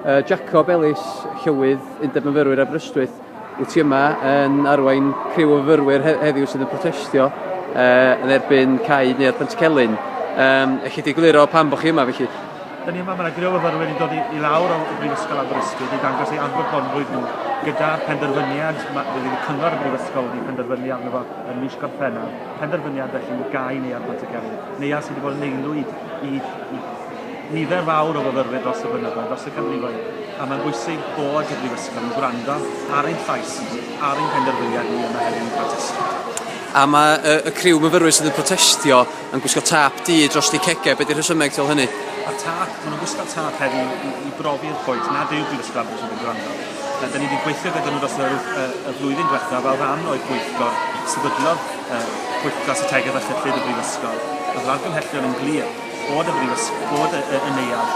Jacob Ellis, llywydd, undeb myfyrwyr Aberystwyth, wyt ti yma yn arwain criw o fyfyrwyr heddiw sydd yn protestio yn erbyn cae neuadd Pantycelyn. Ellith chi gliro pam bo chi yma felly? Da ni yma, mae'na griw o fyfyrwyr wedi dod i lawr o Brifysgol Aberystwyth i dangos eu anfogonrwydd nhw gyda'r penderfyniad, fydd y cyngor y Brifysgol wedi penderfynu arno fo yn mis Gorffennaf. Penderfyniad felly gae neuadd Pantycelyn. Neuadd sydd wedi bod yn neilwyd i nifer fawr o fyfyrwyr dros y blynyddoedd, dros y canrifoedd. A mae'n bwysig bod y Brifysgol yn gwrando ar ein llais, ar ein penderfyniad ni yma heddiw yn protestio. A mae y criw myfyrwyr sydd yn protestio yn gwisgo tap di dros di cegau, beth yw'r rhesymeg til hynny? Maen nhw'n gwisgo tap heddiw i brofi'r pwynt, nad yw'r Brifysgol Aberystwyth yn gwrando. Da ni wedi gweithio gyda nhw dros y flwyddyn diwethaf fel rhan o'i pwyllgor sefydlodd pwyllgor strategaeth a chyllid y Brifysgol. Oedd yr argymhellion yn glir bod y neuadd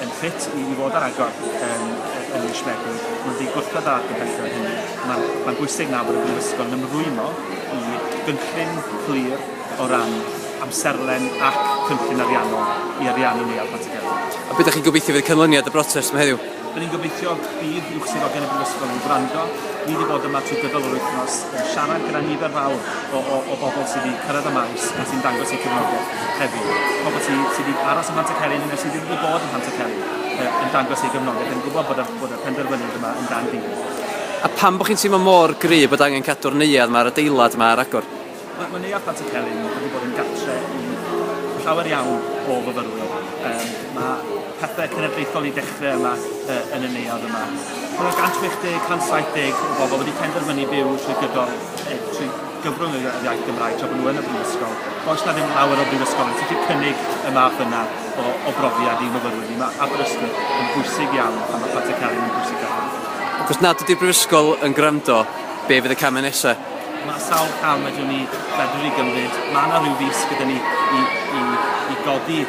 yn ffit i fod ar agor yn mis Medi. Mae'n di gwrthod ar argymhellion hynny. Mae'n bwysig na bod y Brifysgol yn ymrwymo i gynllun clir o ran amserlen ac cynllun ariannol i ariannu neuadd Pantycelyn. A beth ydych chi'n gobeithio fydd canlyniad y brotest yma heddiw? Da ni'n gobeithio bydd uwch swyddogion y Brifysgol yn gwrando. Ni wedi bod yma trwy gydol yr wythnos yn siarad gyda nifer fawr o bobl sydd wedi cyrraedd y maes a sy'n dangos eu cefnogaeth heddiw. Pobl sydd wedi aros yn Pantycelyn neu sydd wedi bod yn Pantycelyn yn dangos eu cefnogaeth, yn gwybod bod y penderfyniad yma yn dan ddyn. A pam bod chi'n teimlo mor gryf bod angen cadw'r neuadd yma ar adeilad yma ar agor? Mae neuadd Pantycelyn wedi bod yn gartre i llawer iawn o fyfyrwyr. Mae pethau cenedlaethol i dechrau yma yn y neuadd yma. Mae 160, 170 o bobl wedi penderfynu byw trwy gyfrwng y iaith Gymraeg tra bod nhw yn y Brifysgol. Does na ddim lawer o brifysgolion sy'n cynnig y math yna o brofiad i myfyrwyr ni. Mae Aberystwyth yn bwysig iawn a mae Pantycelyn yn bwysig iawn. Ac os nad ydy'r Brifysgol yn gwrando, be fydd y camau nesaf? Mae sawl cam ydyn ni fedrwn i gymryd. Mae yna rhyw fus gyda ni i godi y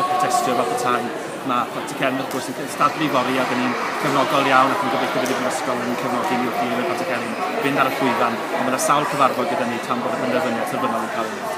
protestio fath y tai. Mae Pantycelyn wrth gwrs yn stadlu fori a dyn ni'n cefnogol iawn ac yn gobeithio bydd y Brifysgol yn cefnogi ni wrth i yn y Pantycelyn fynd ar y llwyfan. Ond mae yna sawl cyfarfod gyda ni tan bod y penderfyniad terfynol yn cael ei wneud.